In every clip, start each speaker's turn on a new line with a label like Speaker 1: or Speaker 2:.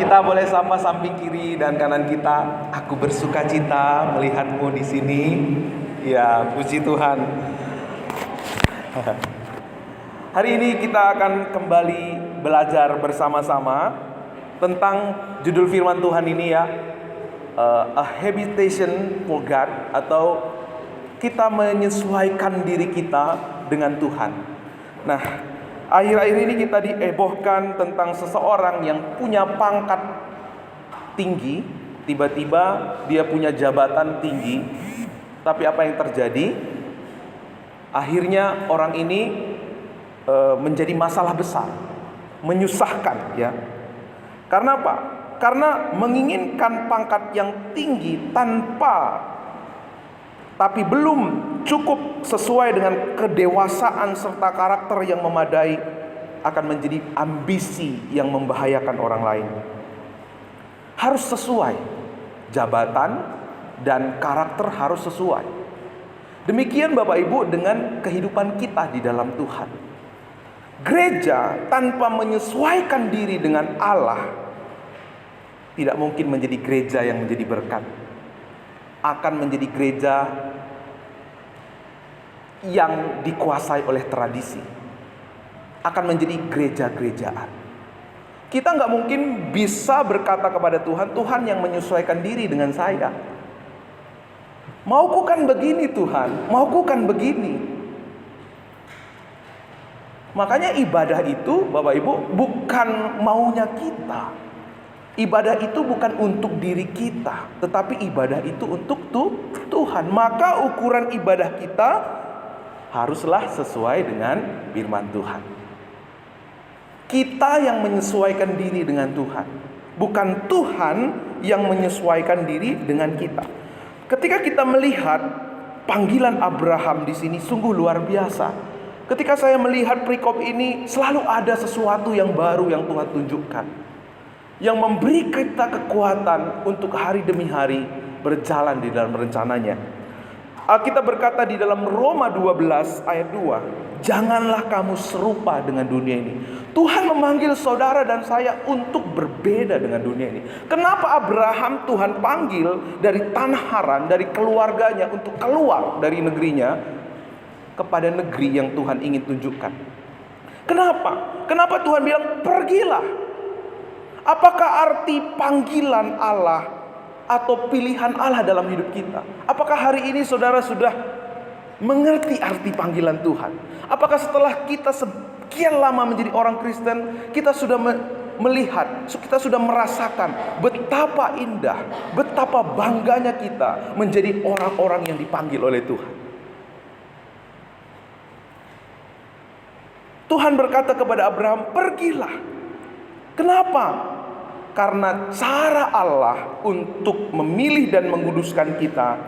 Speaker 1: Kita boleh sapa samping kiri dan kanan kita. Aku bersuka cita melihatmu di sini. Ya, puji Tuhan. Hari ini kita akan kembali belajar bersama-sama tentang judul firman Tuhan ini ya, A Habitation for God, atau kita menyesuaikan diri kita dengan Tuhan. Nah, akhir-akhir ini kita diebohkan tentang seseorang yang punya pangkat tinggi, tiba-tiba dia punya jabatan tinggi, tapi apa yang terjadi? Akhirnya orang ini menjadi masalah besar, menyusahkan ya. Karena apa? Karena menginginkan pangkat yang tinggi tapi belum cukup sesuai dengan kedewasaan serta karakter yang memadai, akan menjadi ambisi yang membahayakan orang lain. Harus sesuai, jabatan dan karakter harus sesuai. Demikian Bapak Ibu dengan kehidupan kita di dalam Tuhan. Gereja tanpa menyesuaikan diri dengan Allah tidak mungkin menjadi gereja yang menjadi berkat. Akan menjadi gereja yang dikuasai oleh tradisi, akan menjadi gereja-gerejaan. Kita nggak mungkin bisa berkata kepada Tuhan, Tuhan yang menyesuaikan diri dengan saya. Mauku kan begini Tuhan, mauku kan begini. Makanya ibadah itu Bapak Ibu bukan maunya kita. Ibadah itu bukan untuk diri kita, tetapi ibadah itu untuk Tuhan. Maka ukuran ibadah kita haruslah sesuai dengan firman Tuhan. Kita yang menyesuaikan diri dengan Tuhan, bukan Tuhan yang menyesuaikan diri dengan kita. Ketika kita melihat panggilan Abraham di sini sungguh luar biasa. Ketika saya melihat perikop ini, selalu ada sesuatu yang baru yang Tuhan tunjukkan, yang memberi kita kekuatan untuk hari demi hari berjalan di dalam rencananya. Alkitab berkata di dalam Roma 12 ayat 2, janganlah kamu serupa dengan dunia ini. Tuhan memanggil saudara dan saya untuk berbeda dengan dunia ini. Kenapa Abraham Tuhan panggil dari tanah Haran, dari keluarganya, untuk keluar dari negerinya kepada negeri yang Tuhan ingin tunjukkan? Kenapa? Kenapa Tuhan bilang pergilah? Apakah arti panggilan Allah atau pilihan Allah dalam hidup kita? Apakah hari ini saudara sudah mengerti arti panggilan Tuhan? Apakah setelah kita sekian lama menjadi orang Kristen, kita sudah melihat, kita sudah merasakan betapa indah, betapa bangganya kita menjadi orang-orang yang dipanggil oleh Tuhan? Tuhan berkata kepada Abraham, pergilah. Kenapa? Karena cara Allah untuk memilih dan menguduskan kita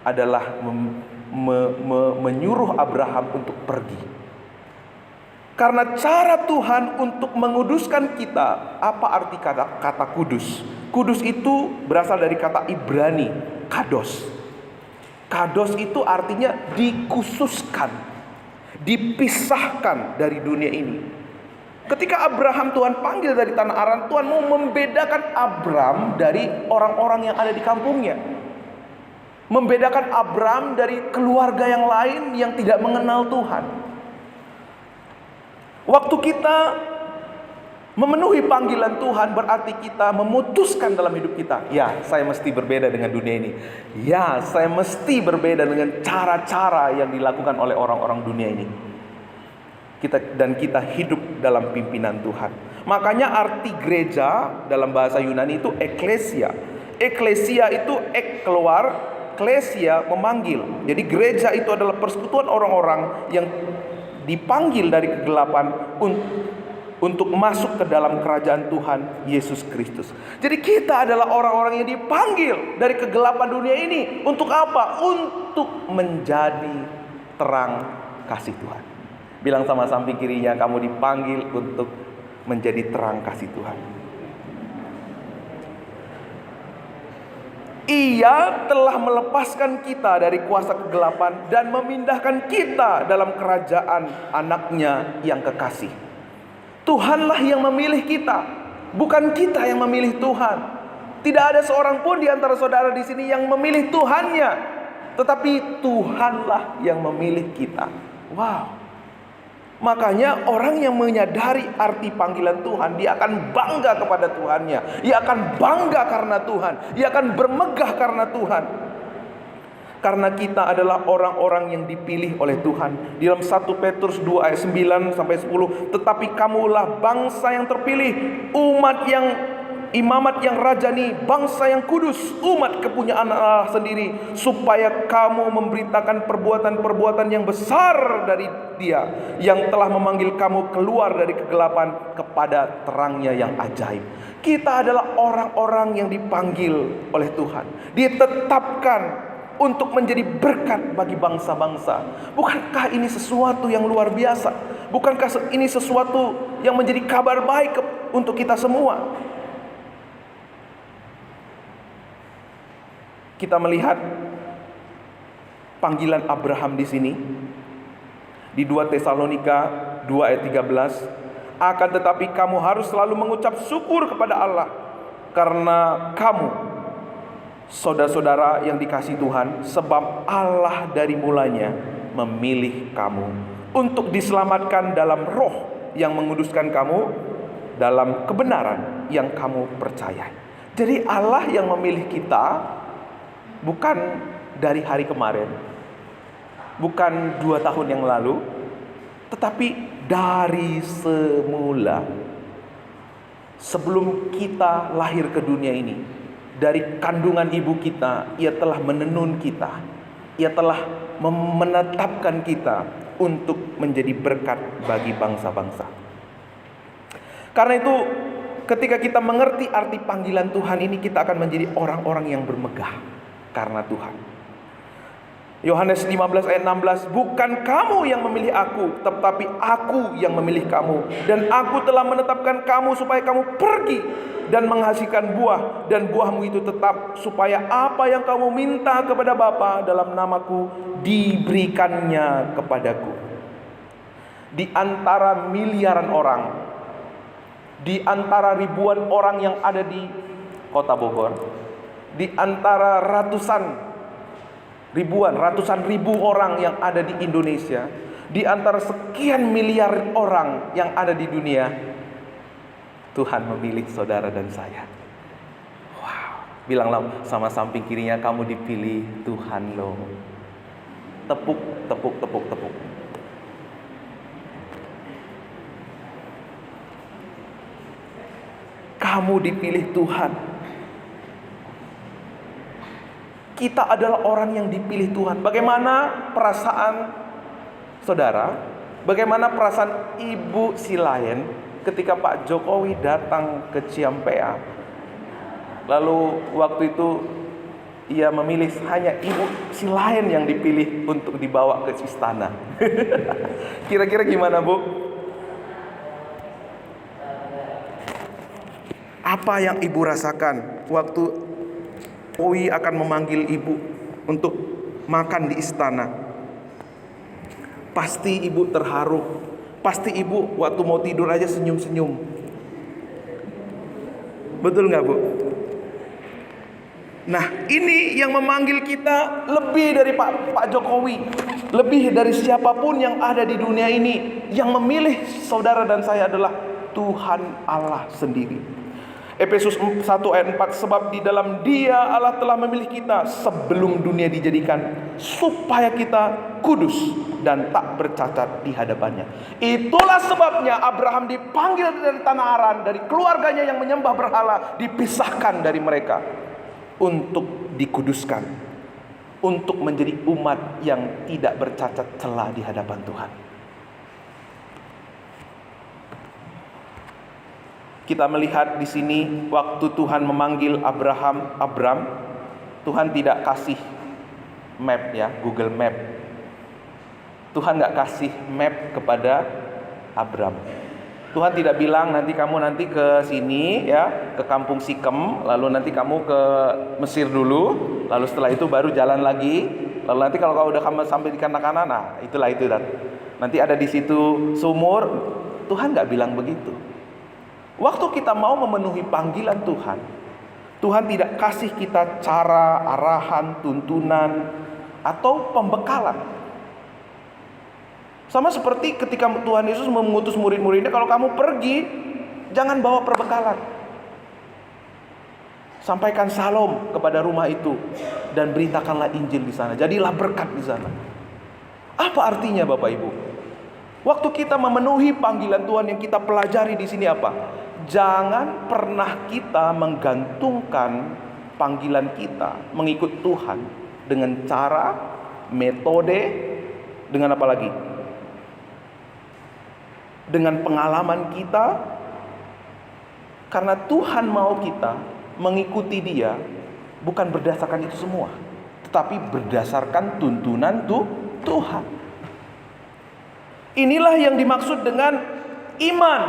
Speaker 1: adalah menyuruh Abraham untuk pergi. Karena cara Tuhan untuk menguduskan kita, apa arti kata kudus? Kudus itu berasal dari kata Ibrani, kados. Kados itu artinya dikhususkan, dipisahkan dari dunia ini. Ketika Abraham Tuhan panggil dari tanah Aran, Tuhan mau membedakan Abram dari orang-orang yang ada di kampungnya. Membedakan Abram dari keluarga yang lain yang tidak mengenal Tuhan. Waktu kita memenuhi panggilan Tuhan, berarti kita memutuskan dalam hidup kita, ya saya mesti berbeda dengan dunia ini. Ya saya mesti berbeda dengan cara-cara yang dilakukan oleh orang-orang dunia ini. Kita hidup dalam pimpinan Tuhan. Makanya arti gereja dalam bahasa Yunani itu eklesia. Eklesia itu keluar, klesia memanggil. Jadi gereja itu adalah persekutuan orang-orang yang dipanggil dari kegelapan untuk masuk ke dalam kerajaan Tuhan Yesus Kristus. Jadi kita adalah orang-orang yang dipanggil dari kegelapan dunia ini. Untuk apa? Untuk menjadi terang kasih Tuhan. Bilang sama samping kirinya, kamu dipanggil untuk menjadi terang kasih Tuhan. Ia telah melepaskan kita dari kuasa kegelapan dan memindahkan kita dalam kerajaan anaknya yang kekasih. Tuhanlah yang memilih kita. Bukan kita yang memilih Tuhan. Tidak ada seorang pun di antara saudara di sini yang memilih Tuhannya, tetapi Tuhanlah yang memilih kita. Wow. Makanya orang yang menyadari arti panggilan Tuhan, dia akan bangga kepada Tuhannya. Dia akan bangga karena Tuhan. Dia akan bermegah karena Tuhan. Karena kita adalah orang-orang yang dipilih oleh Tuhan. Di dalam 1 Petrus 2 ayat 9 sampai 10, tetapi kamulah bangsa yang terpilih, umat yang imamat yang rajani, bangsa yang kudus, umat kepunyaan Allah sendiri, supaya kamu memberitakan perbuatan-perbuatan yang besar dari Dia yang telah memanggil kamu keluar dari kegelapan kepada terangnya yang ajaib. Kita adalah orang-orang yang dipanggil oleh Tuhan, ditetapkan untuk menjadi berkat bagi bangsa-bangsa. Bukankah ini sesuatu yang luar biasa? Bukankah ini sesuatu yang menjadi kabar baik untuk kita semua? Kita melihat panggilan Abraham di sini di 2 Tesalonika 2 ayat 13. Akan tetapi kamu harus selalu mengucap syukur kepada Allah, karena kamu saudara-saudara yang dikasihi Tuhan, sebab Allah dari mulanya memilih kamu untuk diselamatkan dalam roh yang menguduskan kamu dalam kebenaran yang kamu percayai. Jadi Allah yang memilih kita bukan dari hari kemarin, bukan 2 tahun yang lalu, tetapi dari semula. Sebelum kita lahir ke dunia ini, dari kandungan ibu kita, Ia telah menenun kita. Ia telah menetapkan kita untuk menjadi berkat bagi bangsa-bangsa. Karena itu, ketika kita mengerti arti panggilan Tuhan ini, kita akan menjadi orang-orang yang bermegah karena Tuhan. Yohanes 15 ayat 16, bukan kamu yang memilih aku, tetapi aku yang memilih kamu, dan aku telah menetapkan kamu supaya kamu pergi dan menghasilkan buah, dan buahmu itu tetap, supaya apa yang kamu minta kepada Bapa dalam namaku diberikannya kepadaku. Di antara miliaran orang, di antara ribuan orang yang ada di kota Bogor, di antara ratusan ribu orang yang ada di Indonesia, di antara sekian miliar orang yang ada di dunia, Tuhan memilih saudara dan saya. Wow. Bilanglah sama samping kirinya, kamu dipilih Tuhan loh. Tepuk, tepuk, tepuk, tepuk. Kamu dipilih Tuhan. Kita adalah orang yang dipilih Tuhan. Bagaimana perasaan saudara? Bagaimana perasaan Ibu Silayen ketika Pak Jokowi datang ke Ciampea? Lalu waktu itu ia memilih hanya Ibu Silayen yang dipilih untuk dibawa ke istana. Kira-kira gimana, Bu? Apa yang Ibu rasakan waktu Jokowi akan memanggil Ibu untuk makan di istana? Pasti Ibu terharu. Pasti Ibu waktu mau tidur aja senyum-senyum. Betul gak, Bu? Nah, ini yang memanggil kita lebih dari Pak Jokowi, lebih dari siapapun yang ada di dunia ini. Yang memilih saudara dan saya adalah Tuhan Allah sendiri. Efesus 1 ayat 4, sebab di dalam Dia Allah telah memilih kita sebelum dunia dijadikan, supaya kita kudus dan tak bercacat di hadapannya. Itulah sebabnya Abraham dipanggil dari tanah Haran, dari keluarganya yang menyembah berhala, dipisahkan dari mereka untuk dikuduskan, untuk menjadi umat yang tidak bercacat celah di hadapan Tuhan. Kita melihat di sini waktu Tuhan memanggil Abram, Tuhan tidak kasih map ya, Google Map. Tuhan nggak kasih map kepada Abram. Tuhan tidak bilang nanti ke sini ya, ke kampung Sikem, lalu nanti kamu ke Mesir dulu, lalu setelah itu baru jalan lagi, lalu nanti kalau kau udah sampai di kanan-kanan, nah itulah itu dan nanti ada di situ sumur. Tuhan nggak bilang begitu. Waktu kita mau memenuhi panggilan Tuhan, Tuhan tidak kasih kita cara, arahan, tuntunan, atau pembekalan. Sama seperti ketika Tuhan Yesus mengutus murid-muridnya, kalau kamu pergi, jangan bawa perbekalan. Sampaikan salam kepada rumah itu dan beritakanlah Injil di sana. Jadilah berkat di sana. Apa artinya Bapak Ibu? Waktu kita memenuhi panggilan Tuhan yang kita pelajari di sini apa? Jangan pernah kita menggantungkan panggilan kita mengikut Tuhan dengan cara, metode, dengan apa lagi? Dengan pengalaman kita. Karena Tuhan mau kita mengikuti Dia bukan berdasarkan itu semua, tetapi berdasarkan tuntunan Tuhan. Inilah yang dimaksud dengan iman.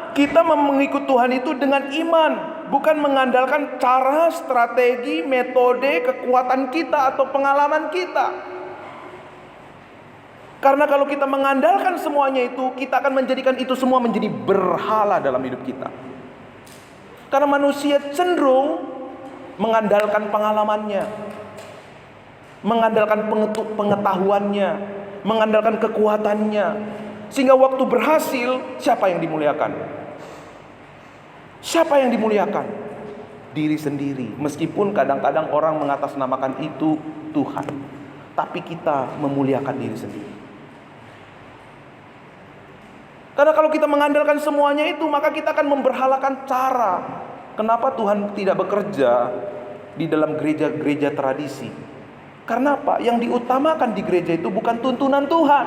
Speaker 1: Kita mengikut Tuhan itu dengan iman, bukan mengandalkan cara, strategi, metode, kekuatan kita atau pengalaman kita. Karena kalau kita mengandalkan semuanya itu, kita akan menjadikan itu semua menjadi berhala dalam hidup kita. Karena manusia cenderung mengandalkan pengalamannya, mengandalkan pengetahuannya, mengandalkan kekuatannya. Sehingga waktu berhasil, siapa yang dimuliakan? Siapa yang dimuliakan? Diri sendiri. Meskipun kadang-kadang orang mengatasnamakan itu Tuhan, tapi kita memuliakan diri sendiri. Karena kalau kita mengandalkan semuanya itu, maka kita akan memberhalakan cara. Kenapa Tuhan tidak bekerja di dalam gereja-gereja tradisi? Karena apa? Yang diutamakan di gereja itu bukan tuntunan Tuhan,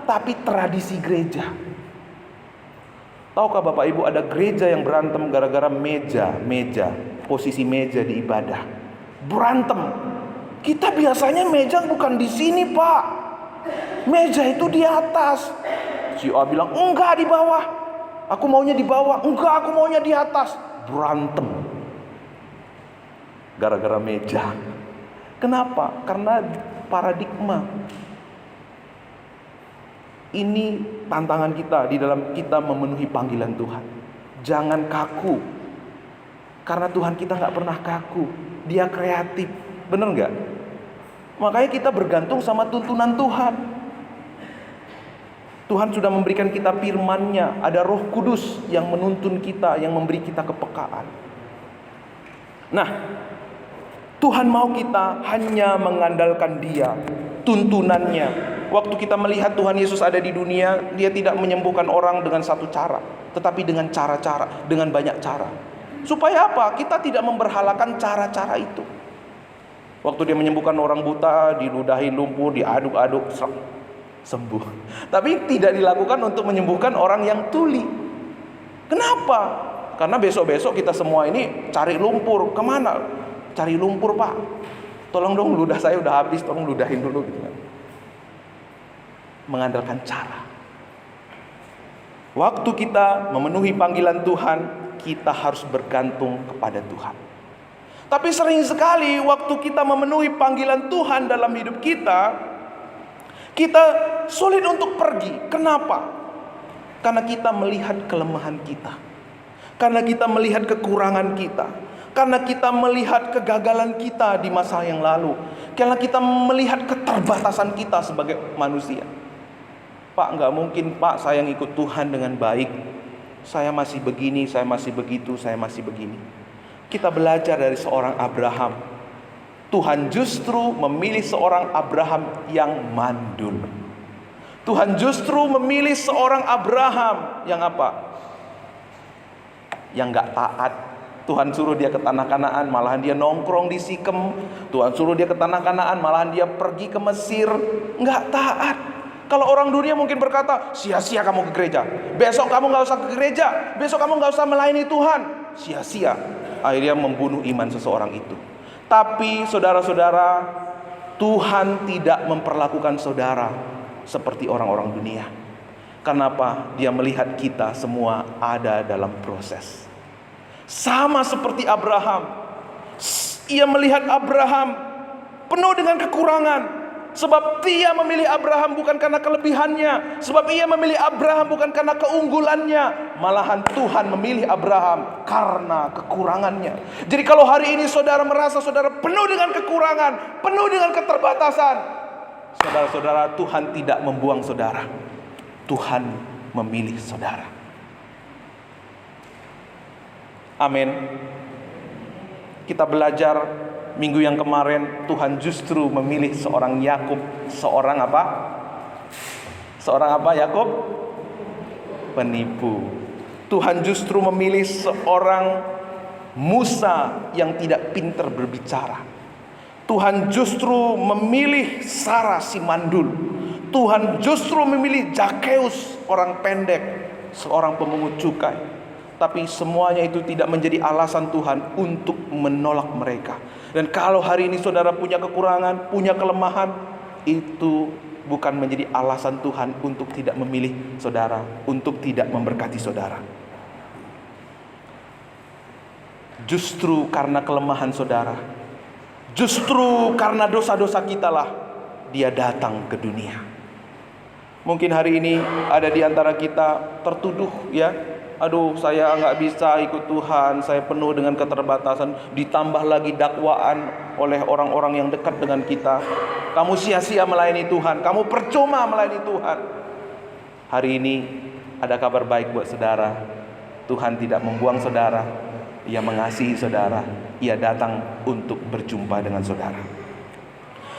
Speaker 1: tapi tradisi gereja. Tahukah Bapak Ibu, ada gereja yang berantem gara-gara meja, posisi meja di ibadah. Berantem. Kita biasanya meja bukan di sini, Pak. Meja itu di atas. Si A bilang, enggak di bawah. Aku maunya di bawah. Enggak, aku maunya di atas. Berantem. Gara-gara meja. Kenapa? Karena paradigma. Ini tantangan kita di dalam kita memenuhi panggilan Tuhan. Jangan kaku. Karena Tuhan kita gak pernah kaku. Dia kreatif. Bener gak? Makanya kita bergantung sama tuntunan Tuhan. Tuhan sudah memberikan kita firman-Nya. Ada Roh Kudus yang menuntun kita, yang memberi kita kepekaan. Nah, Tuhan mau kita hanya mengandalkan Dia, tuntunannya. Waktu kita melihat Tuhan Yesus ada di dunia, Dia tidak menyembuhkan orang dengan satu cara, tetapi dengan cara-cara, dengan banyak cara. Supaya apa? Kita tidak memberhalakan cara-cara itu. Waktu Dia menyembuhkan orang buta, diludahin lumpur, diaduk-aduk, sembuh. Tapi tidak dilakukan untuk menyembuhkan orang yang tuli. Kenapa? Karena besok-besok kita semua ini cari lumpur. Kemana? Cari lumpur, Pak. Tolong dong, ludah saya udah habis, tolong ludahin dulu gitu kan. Mengandalkan cara. Waktu kita memenuhi panggilan Tuhan, kita harus bergantung kepada Tuhan. Tapi sering sekali waktu kita memenuhi panggilan Tuhan dalam hidup kita sulit untuk pergi. Kenapa? Karena kita melihat kelemahan kita. Karena kita melihat kekurangan kita. Karena kita melihat kegagalan kita di masa yang lalu. Karena kita melihat keterbatasan kita sebagai manusia. Pak, gak mungkin Pak saya ngikut Tuhan dengan baik. Saya masih begini, saya masih begitu, saya masih begini. Kita belajar dari seorang Abraham. Tuhan justru memilih seorang Abraham yang mandul. Tuhan justru memilih seorang Abraham yang apa? Yang gak taat. Tuhan suruh dia ke tanah Kanaan, malahan dia nongkrong di Sikem. Tuhan suruh dia ke tanah Kanaan, malahan dia pergi ke Mesir. Gak taat. Kalau orang dunia mungkin berkata, sia-sia kamu ke gereja. Besok kamu gak usah ke gereja. Besok kamu gak usah melayani Tuhan. Sia-sia. Akhirnya membunuh iman seseorang itu. Tapi saudara-saudara, Tuhan tidak memperlakukan saudara seperti orang-orang dunia. Kenapa? Dia melihat kita semua ada dalam proses. Sama seperti Abraham. Ia melihat Abraham penuh dengan kekurangan. Sebab Dia memilih Abraham bukan karena kelebihannya, sebab Ia memilih Abraham bukan karena keunggulannya, malahan Tuhan memilih Abraham karena kekurangannya. Jadi kalau hari ini saudara merasa saudara penuh dengan kekurangan, penuh dengan keterbatasan, saudara-saudara, Tuhan tidak membuang saudara. Tuhan memilih saudara. Amin. Kita belajar minggu yang kemarin, Tuhan justru memilih seorang Yakub, seorang apa? Seorang apa Yakub? Penipu. Tuhan justru memilih seorang Musa yang tidak pintar berbicara. Tuhan justru memilih Sarah si mandul. Tuhan justru memilih Zakeus, orang pendek, seorang pemungut cukai. Tapi semuanya itu tidak menjadi alasan Tuhan untuk menolak mereka. Dan kalau hari ini saudara punya kekurangan, punya kelemahan, itu bukan menjadi alasan Tuhan untuk tidak memilih saudara, untuk tidak memberkati saudara. Justru karena kelemahan saudara, justru karena dosa-dosa kita lah Dia datang ke dunia. Mungkin hari ini ada di antara kita tertuduh ya, aduh saya nggak bisa ikut Tuhan, saya penuh dengan keterbatasan. Ditambah lagi dakwaan oleh orang-orang yang dekat dengan kita, kamu sia-sia melayani Tuhan, kamu percuma melayani Tuhan. Hari ini ada kabar baik buat saudara. Tuhan tidak membuang saudara, Ia mengasihi saudara, Ia datang untuk berjumpa dengan saudara.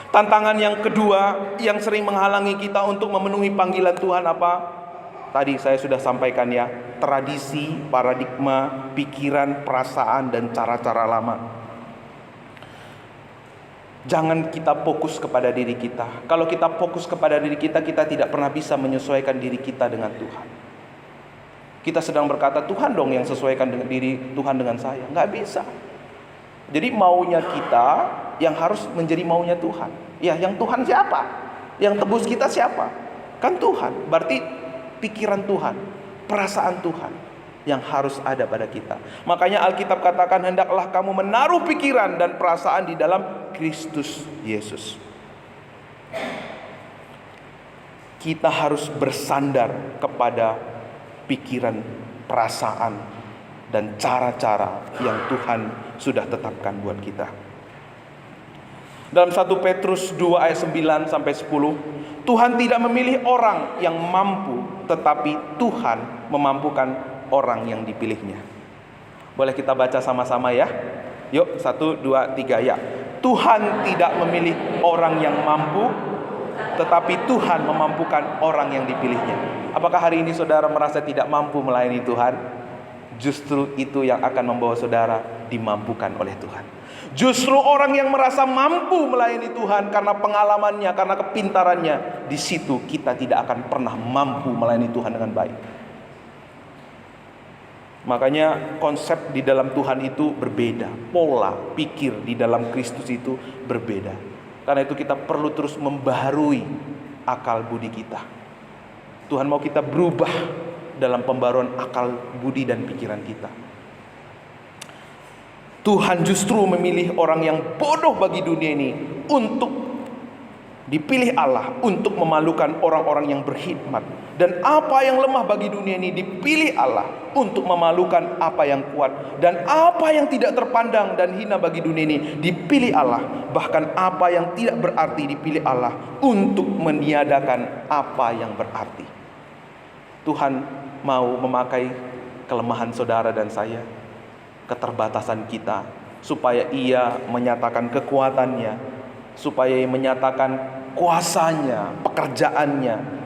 Speaker 1: Tantangan yang kedua yang sering menghalangi kita untuk memenuhi panggilan Tuhan apa? Tadi saya sudah sampaikan ya, tradisi, paradigma, pikiran, perasaan, dan cara-cara lama. Jangan kita fokus kepada diri kita. Kalau kita fokus kepada diri kita, kita tidak pernah bisa menyesuaikan diri kita dengan Tuhan. Kita sedang berkata, Tuhan dong yang sesuaikan dengan diri Tuhan dengan saya. Nggak bisa. Jadi maunya kita yang harus menjadi maunya Tuhan. Ya, yang Tuhan siapa? Yang tebus kita siapa? Kan Tuhan. Berarti pikiran Tuhan, perasaan Tuhan yang harus ada pada kita. Makanya Alkitab katakan, hendaklah kamu menaruh pikiran dan perasaan di dalam Kristus Yesus. Kita harus bersandar kepada pikiran, perasaan, dan cara-cara yang Tuhan sudah tetapkan buat kita. Dalam 1 Petrus 2 ayat 9 sampai 10, Tuhan tidak memilih orang yang mampu, tetapi Tuhan memampukan orang yang dipilihnya. Boleh kita baca sama-sama ya? Yuk, 1, 2, 3 ya. Tuhan tidak memilih orang yang mampu, tetapi Tuhan memampukan orang yang dipilihnya. Apakah hari ini saudara merasa tidak mampu melayani Tuhan? Justru itu yang akan membawa saudara dimampukan oleh Tuhan. Justru orang yang merasa mampu melayani Tuhan karena pengalamannya, karena kepintarannya, di situ kita tidak akan pernah mampu melayani Tuhan dengan baik. Makanya konsep di dalam Tuhan itu berbeda, pola pikir di dalam Kristus itu berbeda. Karena itu kita perlu terus membaharui akal budi kita. Tuhan mau kita berubah dalam pembaruan akal budi dan pikiran kita. Tuhan justru memilih orang yang bodoh bagi dunia ini untuk dipilih Allah, untuk memalukan orang-orang yang berkhidmat. Dan apa yang lemah bagi dunia ini dipilih Allah untuk memalukan apa yang kuat. Dan apa yang tidak terpandang dan hina bagi dunia ini dipilih Allah. Bahkan apa yang tidak berarti dipilih Allah untuk meniadakan apa yang berarti. Tuhan mau memakai kelemahan saudara dan saya, keterbatasan kita, supaya Ia menyatakan kekuatannya, supaya Ia menyatakan kuasanya, pekerjaannya.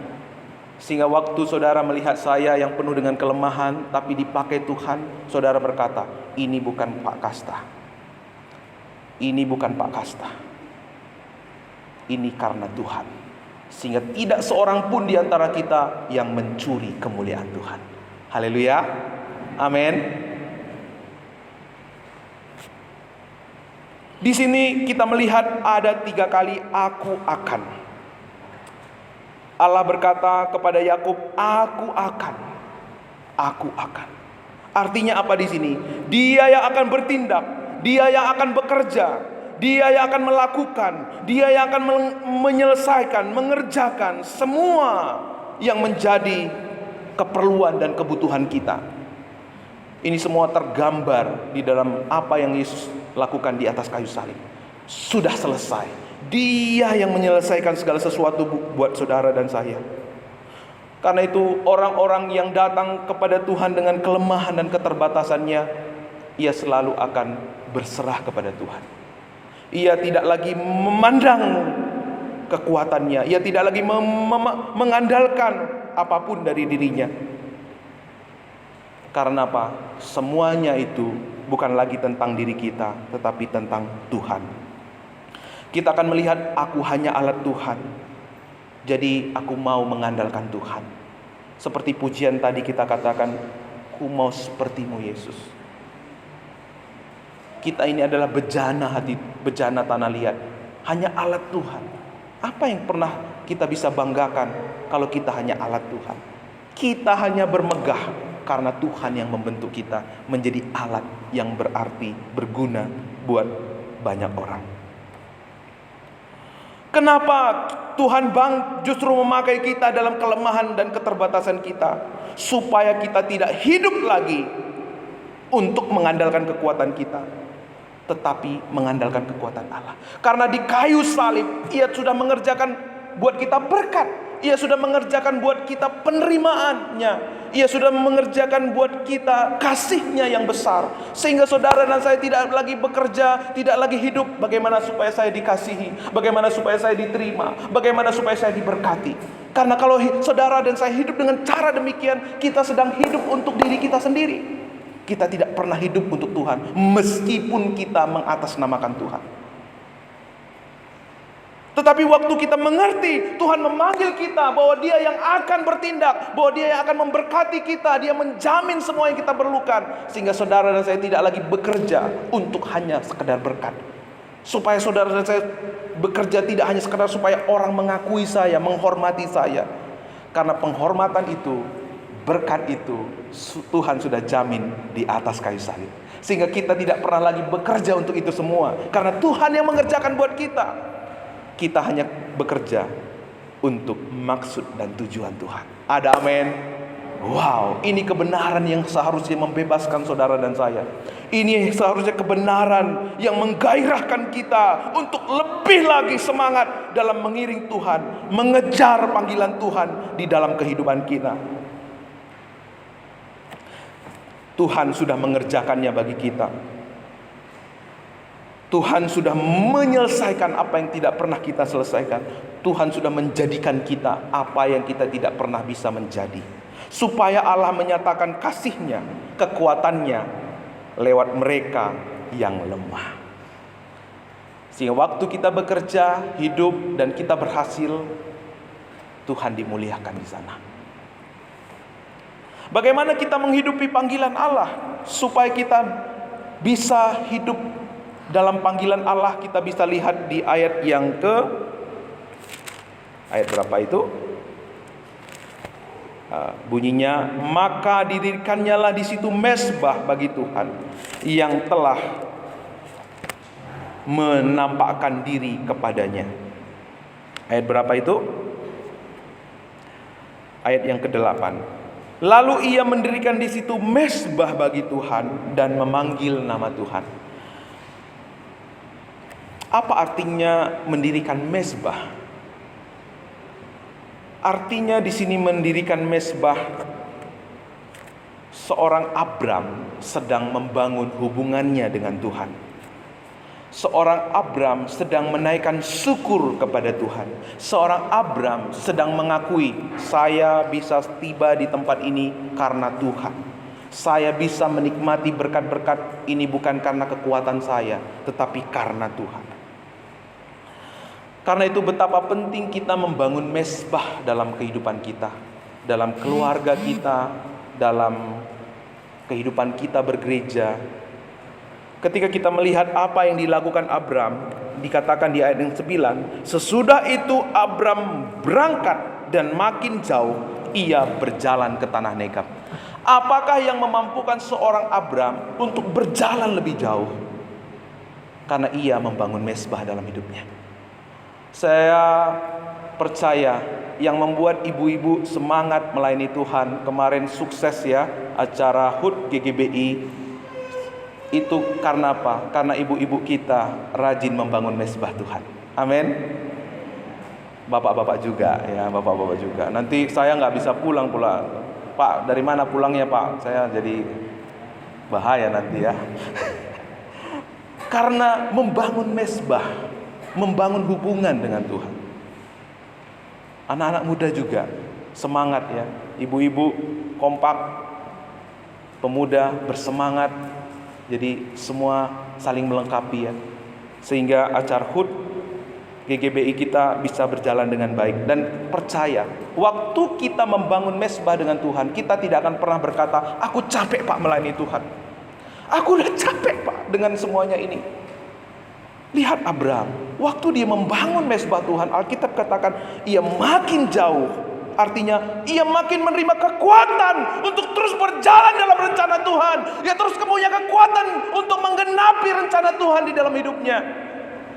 Speaker 1: Sehingga waktu saudara melihat saya yang penuh dengan kelemahan, tapi dipakai Tuhan, saudara berkata, ini bukan Pak Kasta. Ini bukan Pak Kasta. Ini karena Tuhan. Sehingga tidak seorang pun di antara kita yang mencuri kemuliaan Tuhan. Haleluya. Amin. Di sini kita melihat ada 3 kali aku akan. Allah berkata kepada Yakub, aku akan. Aku akan. Artinya apa di sini? Dia yang akan bertindak, Dia yang akan bekerja, Dia yang akan melakukan, Dia yang akan menyelesaikan, mengerjakan semua yang menjadi keperluan dan kebutuhan kita. Ini semua tergambar di dalam apa yang Yesus lakukan di atas kayu salib. Sudah selesai. Dia yang menyelesaikan segala sesuatu buat saudara dan saya. Karena itu orang-orang yang datang kepada Tuhan dengan kelemahan dan keterbatasannya, ia selalu akan berserah kepada Tuhan. Ia tidak lagi memandang kekuatannya, ia tidak lagi mengandalkan apapun dari dirinya. Karena apa? Semuanya itu bukan lagi tentang diri kita, tetapi tentang Tuhan. Kita akan melihat, aku hanya alat Tuhan, jadi aku mau mengandalkan Tuhan. Seperti pujian tadi kita katakan, ku mau sepertimu Yesus. Kita ini adalah bejana hati, bejana tanah liat, hanya alat Tuhan. Apa yang pernah kita bisa banggakan kalau kita hanya alat Tuhan? Kita hanya bermegah karena Tuhan yang membentuk kita menjadi alat yang berarti, berguna buat banyak orang. Kenapa Tuhan justru memakai kita dalam kelemahan dan keterbatasan kita? Supaya kita tidak hidup lagi untuk mengandalkan kekuatan kita, tetapi mengandalkan kekuatan Allah. Karena di kayu salib, Ia sudah mengerjakan buat kita berkat. Ia sudah mengerjakan buat kita penerimaannya. Ia sudah mengerjakan buat kita kasih-Nya yang besar. Sehingga saudara dan saya tidak lagi bekerja, tidak lagi hidup bagaimana supaya saya dikasihi, bagaimana supaya saya diterima, bagaimana supaya saya diberkati. Karena kalau saudara dan saya hidup dengan cara demikian, kita sedang hidup untuk diri kita sendiri. Kita tidak pernah hidup untuk Tuhan, meskipun kita mengatasnamakan Tuhan. Tetapi waktu kita mengerti, Tuhan memanggil kita bahwa Dia yang akan bertindak, bahwa Dia yang akan memberkati kita, Dia menjamin semua yang kita perlukan. Sehingga saudara dan saya tidak lagi bekerja untuk hanya sekedar berkat. Supaya saudara dan saya bekerja tidak hanya sekedar supaya orang mengakui saya, menghormati saya. Karena penghormatan itu, berkat itu, Tuhan sudah jamin di atas kayu salib. Sehingga kita tidak pernah lagi bekerja untuk itu semua. Karena Tuhan yang mengerjakan buat kita. Kita hanya bekerja untuk maksud dan tujuan Tuhan. Ada amin? Wow, ini kebenaran yang seharusnya membebaskan saudara dan saya. Ini seharusnya kebenaran yang menggairahkan kita untuk lebih lagi semangat dalam mengiring Tuhan, mengejar panggilan Tuhan di dalam kehidupan kita. Tuhan sudah mengerjakannya bagi kita. Tuhan sudah menyelesaikan apa yang tidak pernah kita selesaikan. Tuhan sudah menjadikan kita apa yang kita tidak pernah bisa menjadi. Supaya Allah menyatakan kasih-Nya, kekuatan-Nya lewat mereka yang lemah. Sehingga waktu kita bekerja, hidup, dan kita berhasil, Tuhan dimuliakan di sana. Bagaimana kita menghidupi panggilan Allah supaya kita bisa hidup dalam panggilan Allah? Kita bisa lihat di ayat yang ayat berapa itu? Bunyinya, maka didirikannya lah di situ mezbah bagi Tuhan yang telah menampakkan diri kepadanya. Ayat berapa itu? Ayat yang ke-8. Lalu ia mendirikan di situ mezbah bagi Tuhan dan memanggil nama Tuhan. Apa artinya mendirikan mezbah? Artinya di sini mendirikan mezbah, seorang Abram sedang membangun hubungannya dengan Tuhan. Seorang Abram sedang menaikkan syukur kepada Tuhan. Seorang Abram sedang mengakui, saya bisa tiba di tempat ini karena Tuhan. Saya bisa menikmati berkat-berkat ini bukan karena kekuatan saya, tetapi karena Tuhan. Karena itu betapa penting kita membangun mezbah dalam kehidupan kita, dalam keluarga kita, dalam kehidupan kita bergereja. Ketika kita melihat apa yang dilakukan Abram, dikatakan di ayat yang 9, sesudah itu Abram berangkat dan makin jauh ia berjalan ke tanah Negeb. Apakah yang memampukan seorang Abram untuk berjalan lebih jauh? karena ia membangun mesbah dalam hidupnya. Saya percaya yang membuat ibu-ibu semangat melayani Tuhan, kemarin sukses ya acara HUT GGBI, itu karena apa? Karena ibu-ibu kita rajin membangun mesbah Tuhan. Amin. Bapak-bapak juga ya, bapak-bapak juga. Nanti saya nggak bisa pulang pula. Pak, dari mana pulangnya Pak? Saya jadi bahaya nanti ya. Karena membangun mesbah, membangun hubungan dengan Tuhan. Anak-anak muda juga semangat ya. Ibu-ibu kompak, pemuda bersemangat. Jadi semua saling melengkapi ya. Sehingga acara HUT GGBI kita bisa berjalan dengan baik. Dan percaya, waktu kita membangun mesbah dengan Tuhan, kita tidak akan pernah berkata, aku capek Pak melayani Tuhan, aku udah capek Pak dengan semuanya ini. Lihat Abraham, waktu dia membangun mesbah Tuhan, Alkitab katakan ia makin jauh. Artinya ia makin menerima kekuatan untuk terus berjalan dalam rencana Tuhan. Dia terus punya kekuatan untuk menggenapi rencana Tuhan di dalam hidupnya.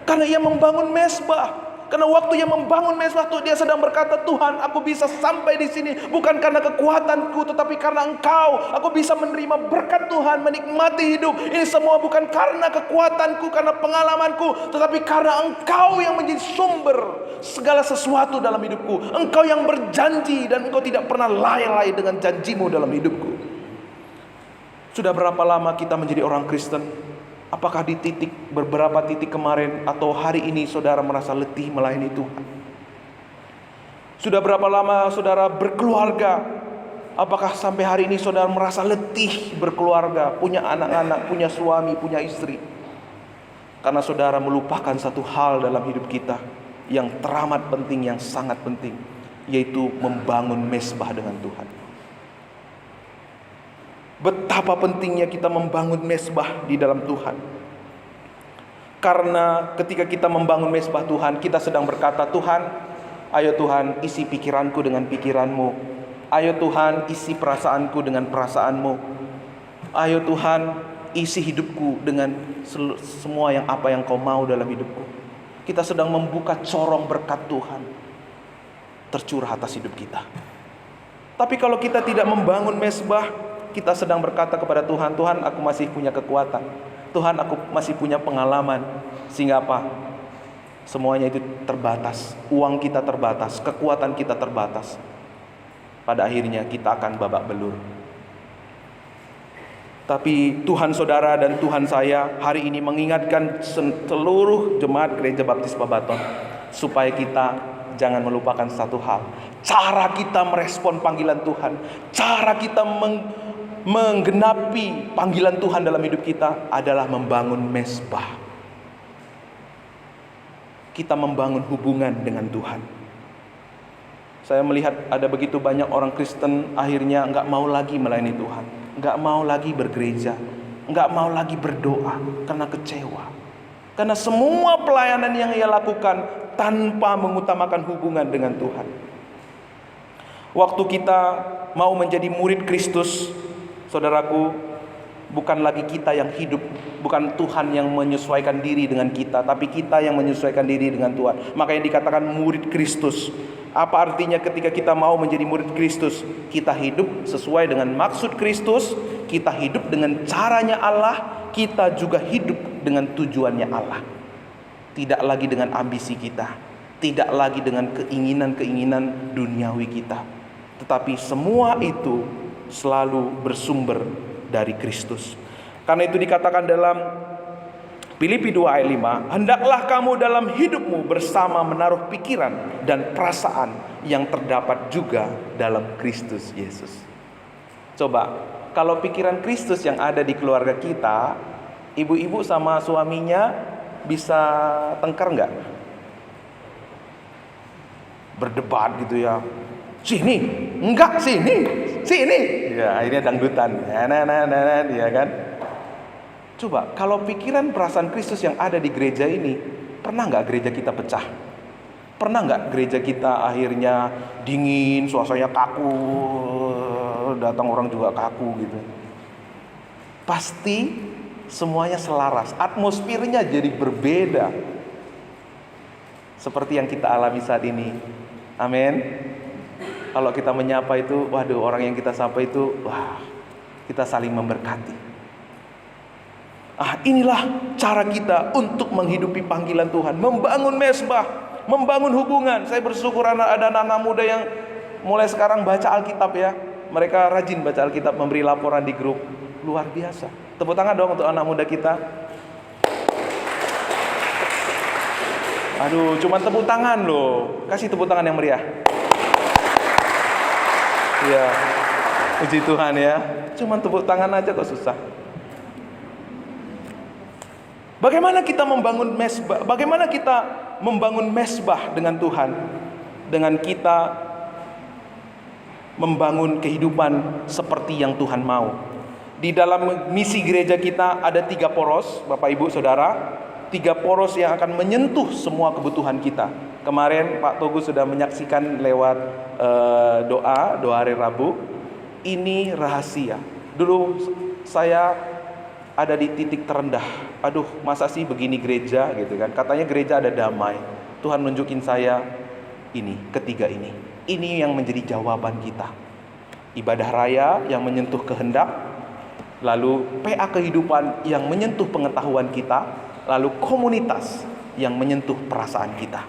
Speaker 1: Karena ia membangun mesbah. Karena waktu ia membangun mesbah itu dia sedang berkata, Tuhan, aku bisa sampai di sini bukan karena kekuatanku, tetapi karena Engkau. Aku bisa menerima berkat Tuhan, menikmati hidup. Ini semua bukan karena kekuatanku, karena pengalamanku, tetapi karena Engkau yang menjadi sumber segala sesuatu dalam hidupku. Engkau yang berjanji dan Engkau tidak pernah lalai dengan janjimu dalam hidupku. Sudah berapa lama kita menjadi orang Kristen? Apakah di beberapa titik kemarin atau hari ini saudara merasa letih melayani Tuhan? Sudah berapa lama saudara berkeluarga? Apakah sampai hari ini saudara merasa letih berkeluarga, punya anak-anak, punya suami, punya istri? Karena saudara melupakan satu hal dalam hidup kita yang teramat penting, yang sangat penting, yaitu membangun mesbah dengan Tuhan. Betapa pentingnya kita membangun mesbah di dalam Tuhan. Karena ketika kita membangun mesbah Tuhan, kita sedang berkata, Tuhan, ayo Tuhan isi pikiranku dengan pikiranmu. Ayo Tuhan isi perasaanku dengan perasaanmu. Ayo Tuhan isi hidupku dengan semua yang apa yang kau mau dalam hidupku. Kita sedang membuka corong berkat Tuhan tercurah atas hidup kita. Tapi kalau kita tidak membangun mesbah, kita sedang berkata kepada Tuhan, Tuhan aku masih punya kekuatan, Tuhan aku masih punya pengalaman. Sehingga apa? Semuanya itu terbatas. Uang kita terbatas, kekuatan kita terbatas. Pada akhirnya kita akan babak belur. Tapi Tuhan saudara dan Tuhan saya hari ini mengingatkan seluruh jemaat Gereja Baptis Babaton, supaya kita jangan melupakan satu hal. Cara kita merespon panggilan Tuhan, cara kita menggenapi panggilan Tuhan dalam hidup kita adalah membangun mesbah. Kita membangun hubungan dengan Tuhan. Saya melihat ada begitu banyak orang Kristen akhirnya gak mau lagi melayani Tuhan, gak mau lagi bergereja, gak mau lagi berdoa karena kecewa. Karena semua pelayanan yang ia lakukan tanpa mengutamakan hubungan dengan Tuhan. Waktu kita mau menjadi murid Kristus, saudaraku, bukan lagi kita yang hidup, bukan Tuhan yang menyesuaikan diri dengan kita, tapi kita yang menyesuaikan diri dengan Tuhan. Makanya dikatakan murid Kristus. Apa artinya ketika kita mau menjadi murid Kristus? Kita hidup sesuai dengan maksud Kristus, kita hidup dengan caranya Allah, kita juga hidup dengan tujuannya Allah. Tidak lagi dengan ambisi kita, tidak lagi dengan keinginan-keinginan duniawi kita, tetapi semua itu selalu bersumber dari Kristus. Karena itu dikatakan dalam Filipi 2 ayat 5, hendaklah kamu dalam hidupmu bersama menaruh pikiran dan perasaan yang terdapat juga dalam Kristus Yesus. Coba, kalau pikiran Kristus yang ada di keluarga kita, ibu-ibu sama suaminya bisa tengkar enggak? Berdebat gitu ya. Sini, enggak sini. Ya, akhirnya dangdutan. Ya kan? Coba, kalau pikiran perasaan Kristus yang ada di gereja ini, pernah enggak gereja kita pecah? Pernah enggak gereja kita akhirnya dingin, suasananya kaku, datang orang juga kaku gitu? Pasti semuanya selaras, atmosfernya jadi berbeda. Seperti yang kita alami saat ini. Amin. Kalau kita menyapa itu, waduh, orang yang kita sapa itu, wah, kita saling memberkati. Inilah cara kita untuk menghidupi panggilan Tuhan, membangun mesbah, membangun hubungan. Saya bersyukur ada anak-anak muda yang mulai sekarang baca Alkitab ya. Mereka rajin baca Alkitab, memberi laporan di grup. Luar biasa. Tepuk tangan dong untuk anak muda kita. Aduh, cuman tepuk tangan loh. Kasih tepuk tangan yang meriah. Iya, puji Tuhan ya. Cuman tepuk tangan aja kok susah. Bagaimana kita membangun mesbah? Bagaimana kita membangun mesbah dengan Tuhan? Dengan kita membangun kehidupan seperti yang Tuhan mau. Di dalam misi gereja kita ada 3 poros, Bapak Ibu Saudara. 3 poros yang akan menyentuh semua kebutuhan kita. Kemarin Pak Togu sudah menyaksikan lewat doa hari Rabu. Ini rahasia. Dulu saya ada di titik terendah. Aduh, masa sih begini gereja gitu kan. Katanya gereja ada damai. Tuhan nunjukin saya ini, ketiga ini. Ini yang menjadi jawaban kita. Ibadah raya yang menyentuh kehendak, lalu PA kehidupan yang menyentuh pengetahuan kita, lalu komunitas yang menyentuh perasaan kita.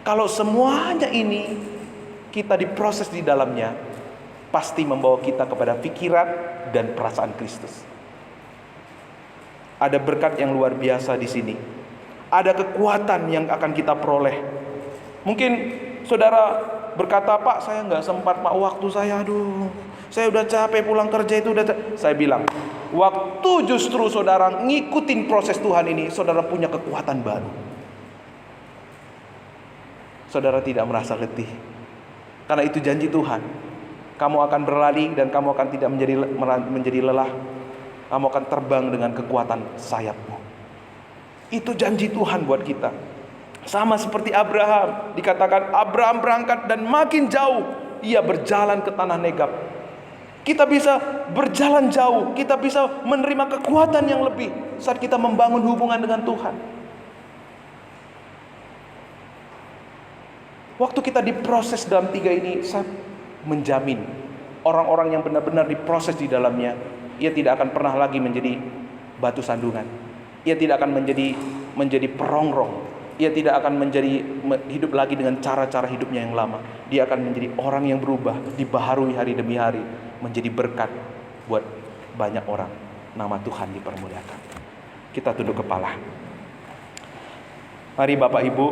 Speaker 1: Kalau semuanya ini kita diproses di dalamnya, pasti membawa kita kepada pikiran dan perasaan Kristus. Ada berkat yang luar biasa di sini. Ada kekuatan yang akan kita peroleh. Mungkin saudara berkata, Pak, saya nggak sempat, Pak, waktu saya, aduh, saya udah capek pulang kerja itu udah. Saya bilang, waktu justru saudara ngikutin proses Tuhan ini, saudara punya kekuatan baru. Saudara tidak merasa letih. Karena itu janji Tuhan. Kamu akan berlari dan kamu akan tidak menjadi lelah. Kamu akan terbang dengan kekuatan sayapmu. Itu janji Tuhan buat kita. Sama seperti Abraham. Dikatakan Abraham berangkat dan makin jauh ia berjalan ke tanah Negeb. Kita bisa berjalan jauh. Kita bisa menerima kekuatan yang lebih saat kita membangun hubungan dengan Tuhan. Waktu kita diproses dalam 3 ini, saya menjamin orang-orang yang benar-benar diproses di dalamnya, ia tidak akan pernah lagi menjadi batu sandungan. Ia tidak akan menjadi perongrong. Ia tidak akan hidup lagi dengan cara-cara hidupnya yang lama. Dia akan menjadi orang yang berubah, dibaharui hari demi hari, menjadi berkat buat banyak orang. Nama Tuhan dipermuliakan. Kita tunduk kepala. Mari Bapak Ibu,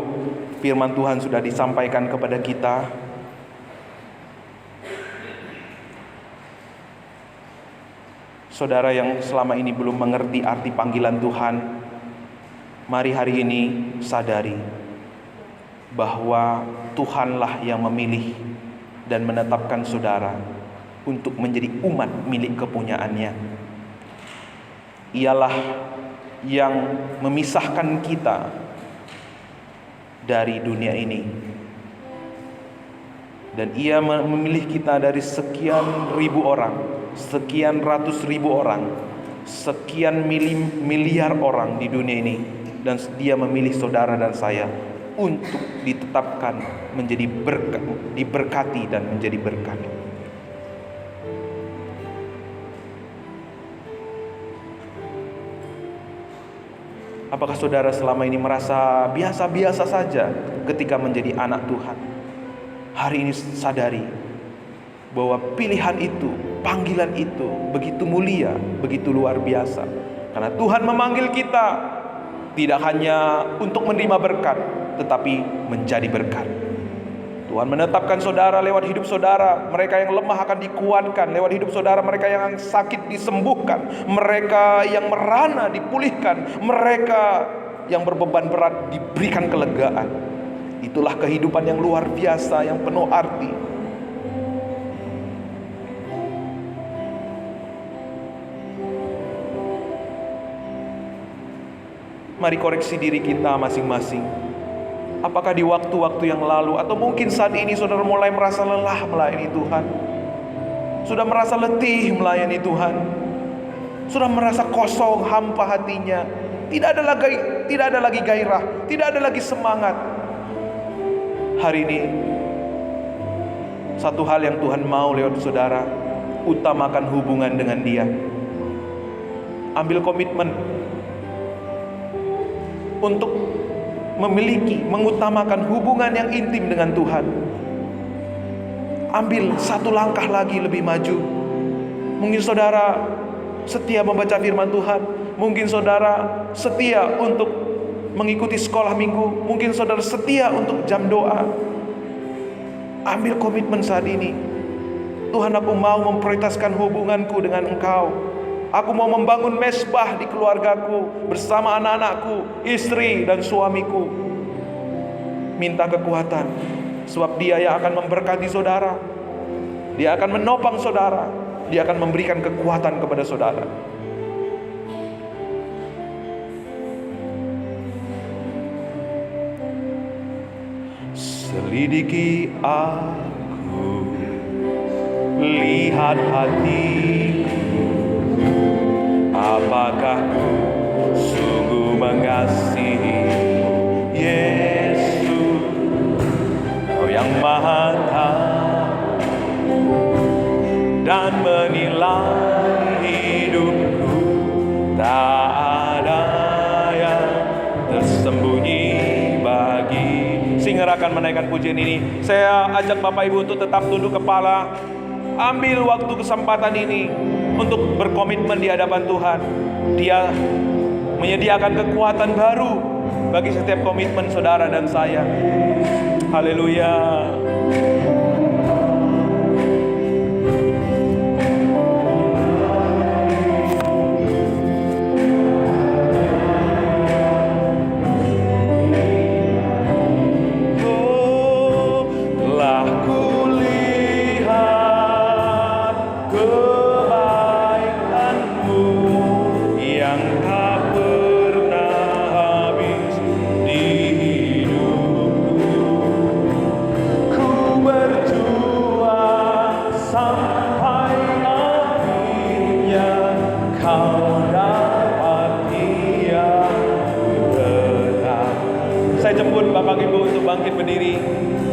Speaker 1: firman Tuhan sudah disampaikan kepada kita. Saudara yang selama ini belum mengerti arti panggilan Tuhan, mari hari ini sadari bahwa Tuhanlah yang memilih dan menetapkan saudara untuk menjadi umat milik kepunyaannya. Ialah yang memisahkan kita dari dunia ini. Dan ia memilih kita dari sekian ribu orang, sekian ratus ribu orang, sekian miliar orang di dunia ini. Dan dia memilih saudara dan saya untuk ditetapkan menjadi berkat, diberkati dan menjadi berkat. Apakah saudara selama ini merasa biasa-biasa saja ketika menjadi anak Tuhan? Hari ini sadari bahwa pilihan itu, panggilan itu begitu mulia, begitu luar biasa. Karena Tuhan memanggil kita tidak hanya untuk menerima berkat, tetapi menjadi berkat. Tuhan menetapkan saudara lewat hidup saudara. Mereka yang lemah akan dikuatkan. Lewat hidup saudara, mereka yang sakit disembuhkan. Mereka yang merana dipulihkan. Mereka yang berbeban berat diberikan kelegaan. Itulah kehidupan yang luar biasa, yang penuh arti. Mari koreksi diri kita masing-masing. Apakah di waktu-waktu yang lalu atau mungkin saat ini saudara mulai merasa lelah melayani Tuhan, sudah merasa letih melayani Tuhan, sudah merasa kosong, hampa hatinya. Tidak ada lagi gairah, tidak ada lagi semangat. Hari ini satu hal yang Tuhan mau lewat saudara, utamakan hubungan dengan Dia. Ambil komitmen untuk mengutamakan hubungan yang intim dengan Tuhan. Ambil satu langkah lagi lebih maju. Mungkin saudara setia membaca firman Tuhan, mungkin saudara setia untuk mengikuti sekolah minggu, mungkin saudara setia untuk jam doa. Ambil komitmen saat ini. Tuhan, aku mau memprioritaskan hubunganku dengan Engkau. Aku mau membangun mesbah di keluargaku bersama anak-anakku, istri dan suamiku. Minta kekuatan, sebab Dia yang akan memberkati saudara. Dia akan menopang saudara. Dia akan memberikan kekuatan kepada saudara. Selidiki aku, lihat hatiku, apakah ku sungguh mengasihi-Mu, Yesus, Kau yang Maha Tahu dan menilai hidupku. Tak ada yang tersembunyi bagi. Singer akan menaikkan pujian ini. Saya ajak Bapak Ibu untuk tetap tunduk kepala. Ambil waktu kesempatan ini untuk berkomitmen di hadapan Tuhan. Dia menyediakan kekuatan baru bagi setiap komitmen saudara dan saya. Haleluya.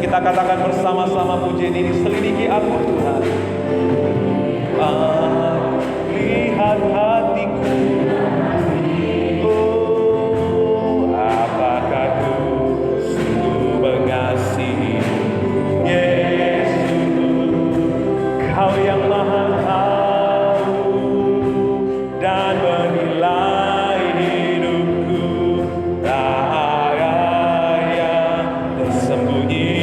Speaker 1: Kita katakan bersama-sama pujian ini. Selidiki aku Tuhan, lihat hatiku, apakah ku sungguh mengasihi Yesus, Kau yang Maha Tahu dan menilai hidupku. Tak ada yang tersembunyi.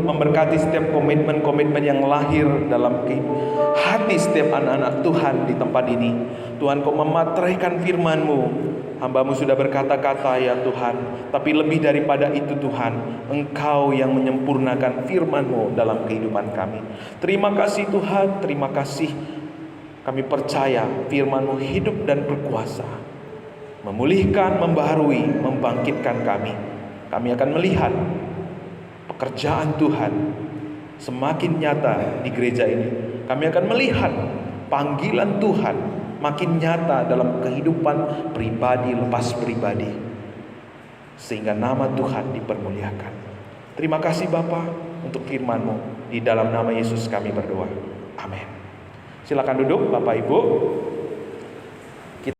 Speaker 1: Memberkati setiap komitmen-komitmen yang lahir dalam hati setiap anak-anak Tuhan di tempat ini. Tuhan, Kau memateraikan firman-Mu. Hamba-Mu sudah berkata-kata ya Tuhan, tapi lebih daripada itu Tuhan, Engkau yang menyempurnakan firman-Mu dalam kehidupan kami. Terima kasih Tuhan, terima kasih. Kami percaya firman-Mu hidup dan berkuasa. memulihkan, membaharui, membangkitkan kami. Kami akan melihat pekerjaan Tuhan semakin nyata di gereja ini. Kami akan melihat panggilan Tuhan makin nyata dalam kehidupan pribadi lepas pribadi, sehingga nama Tuhan dipermuliakan. Terima kasih Bapa untuk firman-Mu. Di dalam nama Yesus kami berdoa. Amin. Silakan duduk Bapak Ibu.